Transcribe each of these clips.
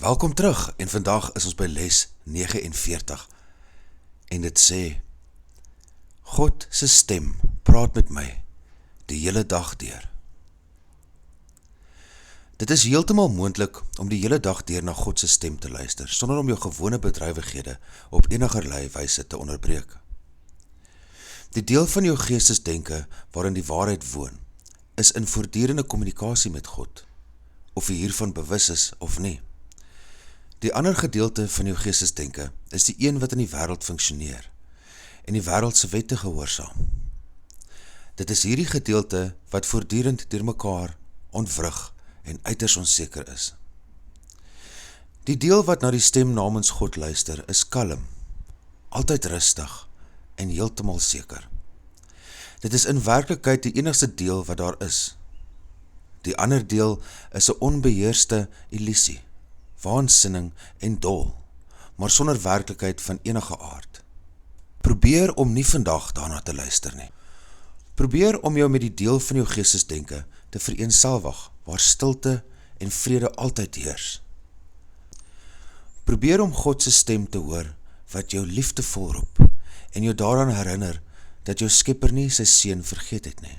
Welkom terug en vandag is ons by les 49 en dit sê, God se stem praat met my die hele dag deur. Dit is heeltemal moontlik om die hele dag deur na God se stem te luister, sonder om jou gewone bedrywighede op enigerlei wyse te onderbreek. Die deel van jou geestesdenke waarin die waarheid woon, is in voortdurende kommunikasie met God, of jy hiervan bewus is of nie. Die ander gedeelte van jou geestesdenke is die een wat in die wêreld funksioneer en die wêreld se wette gehoorsaam. Dit is hierdie gedeelte wat voortdurend deur mekaar ontwrig en uiters onseker is. Die deel wat na die stem namens God luister is kalm, altyd rustig en heeltemal seker. Dit is in werklikheid die enigste deel wat daar is. Die ander deel is 'n onbeheerste illusie, waansinning en dol, maar sonder werklikheid van enige aard. Probeer om nie vandag daarna te luister nie. Probeer om jou met die deel van jou geestesdenke te vereenselwig, waar stilte en vrede altyd heers. Probeer om God se stem te hoor, wat jou liefdevol roep, en jou daaraan herinner, dat jou Skepper nie sy seun vergeet het nie.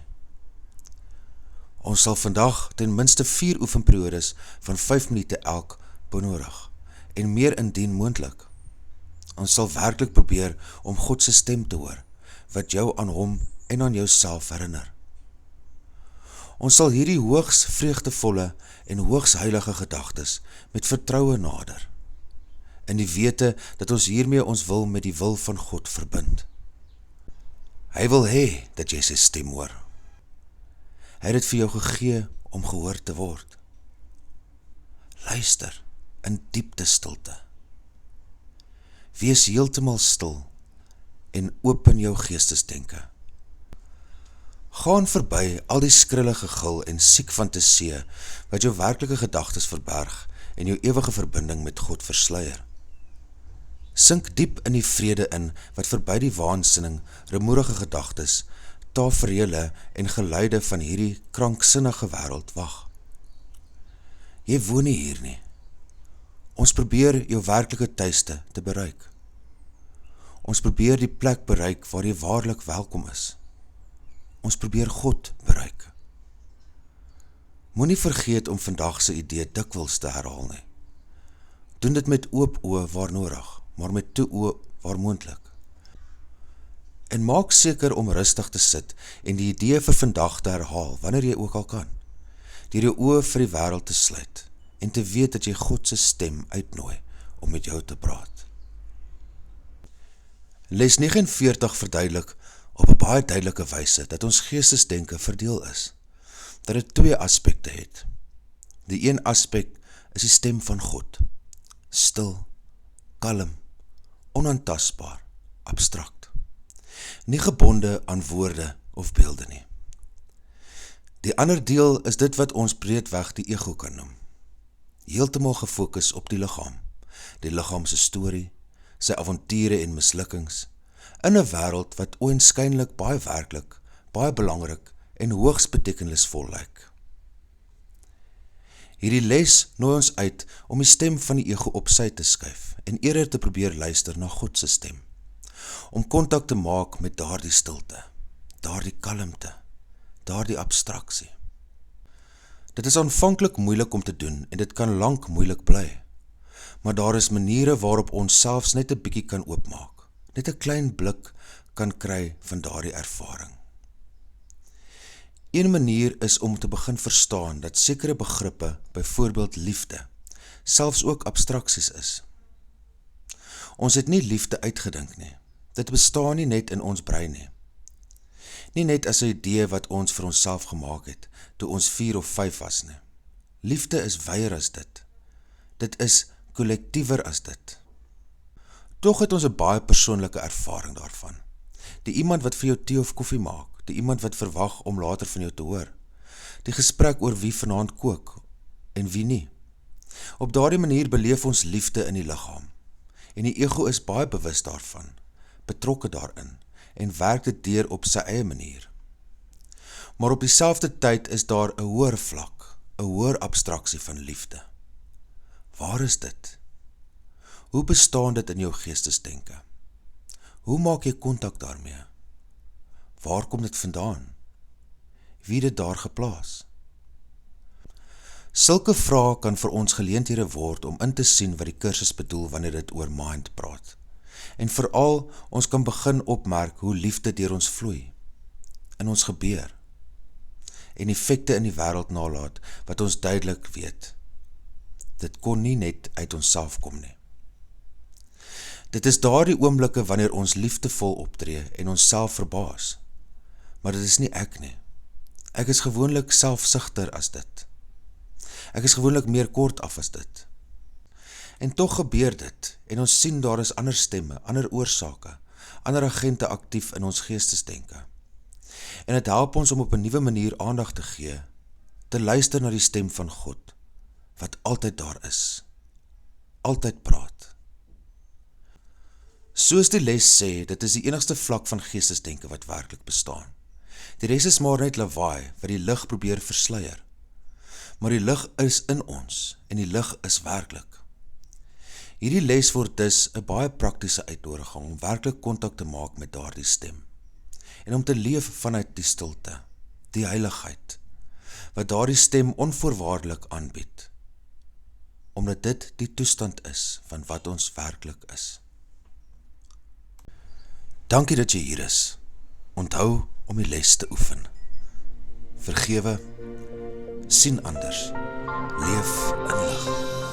Ons sal vandag ten minste 4 oefenperiodes van 5 minute elk benodig, en meer indien moontlik. Ons sal werklik probeer om God se stem te hoor, wat jou aan hom en aan jouself herinner. Ons sal hierdie hoogs vreugdevolle en hoogs heilige gedagtes met vertroue nader, in die wete dat ons hiermee ons wil met die wil van God verbind. Hy wil hê dat jy sy stem hoor. Hy het dit vir jou gegee om gehoor te word. Luister in diepte stilte. Wees heeltemal stil en open jou geestesdenke. Gaan verby al die skrillige gegil en siek fantasie wat jou werklike gedagtes verberg en jou ewige verbinding met God versluier. Sink diep in die vrede in wat verby die waansinning, rumoerige gedagtes, taferele en geluide van hierdie kranksinnige wêreld wag. Jy woon nie hier nie. Ons probeer jou werklike tuiste te bereik. Ons probeer die plek bereik waar jy waarlik welkom is. Ons probeer God bereik. Moenie vergeet om vandag se idee dikwels te herhaal nie. Doen dit met oop oë waar nodig, maar met toe oë waar moontlik. En maak seker om rustig te sit en die idee vir vandag te herhaal, wanneer jy ook al kan, deur jou oë vir die wêreld te sluit, en te weet dat jy God se stem uitnooi om met jou te praat. Les 49 verduidelik op 'n baie duidelike wyse dat ons geestesdenke verdeel is, dat dit 2 aspekte het. Die een aspek is die stem van God, stil, kalm, onaantastbaar, abstrakt, nie gebonde aan woorde of beelde nie. Die ander deel is dit wat ons breedweg die ego kan noem, heeltemal gefokus op die liggaam se storie, sy avonture en mislukkings, in 'n wêreld wat oënskynlik baie werklik, baie belangrik en hoogs betekenisvol lyk. Hierdie les nooi ons uit om die stem van die ego op sy te skuif en eerder te probeer luister na God se stem, om kontak te maak met daardie stilte, daardie kalmte, daardie abstraksie. Dit is aanvanklik moeilik om te doen en dit kan lank moeilik bly, maar daar is maniere waarop ons selfs net 'n bietjie kan oopmaak, net 'n klein blik kan kry van daardie ervaring. Een manier is om te begin verstaan dat sekere begrippe, byvoorbeeld liefde, selfs ook abstraksies is. Ons het nie liefde uitgedink nie. Dit bestaan nie net in ons brein nie. Nie net as 'n idee wat ons vir onsself gemaak het, toe ons 4 of 5 was nie. Liefde is wyer as dit. Dit is kollektiewer as dit. Tog het ons 'n baie persoonlike ervaring daarvan. Die iemand wat vir jou tee of koffie maak, die iemand wat verwag om later van jou te hoor, die gesprek oor wie vanaand kook en wie nie. Op daardie manier beleef ons liefde in die liggaam, en die ego is baie bewus daarvan, betrokke daarin, en werk dit deur op sy eie manier. Maar op dieselfde tyd is daar 'n hoër vlak, 'n hoër abstraksie van liefde. Waar is dit? Hoe bestaan dit in jou geestesdenke? Hoe maak jy kontak daarmee? Waar kom dit vandaan? Wie het dit daar geplaas? Sulke vrae kan vir ons geleenthede word om in te sien wat die kursus bedoel wanneer dit oor mind praat. En veral, ons kan begin opmerk hoe liefde deur ons vloei, in ons gebeur, en effekte in die wêreld nalat, wat ons duidelik weet. Dit kon nie net uit onsself kom nie. Dit is daardie oomblikke wanneer ons liefdevol optree en ons self verbaas. Maar dit is nie ek nie. Ek is gewoonlik selfsugter as dit. Ek is gewoonlik meer kort af as dit. En tog gebeur dit, en ons sien daar is ander stemme, ander oorsake, ander agente aktief in ons geestesdenke. En dit help ons om op 'n nuwe manier aandag te gee, te luister na die stem van God, wat altyd daar is, altyd praat. Soos die les sê, dit is die enigste vlak van geestesdenke wat werklik bestaan. Die res is maar net lawaai, wat die lig probeer versluier. Maar die lig is in ons, en die lig is werklik. Hierdie les word dus 'n baie praktiese uitnodiging om werklik kontak te maak met daardie stem. En om te leef vanuit die stilte, die heiligheid, wat daardie stem onvoorwaardelik aanbied. Omdat dit die toestand is van wat ons werklik is. Dankie dat jy hier is. Onthou om die les te oefen. Vergewe, sien anders, leef in lig.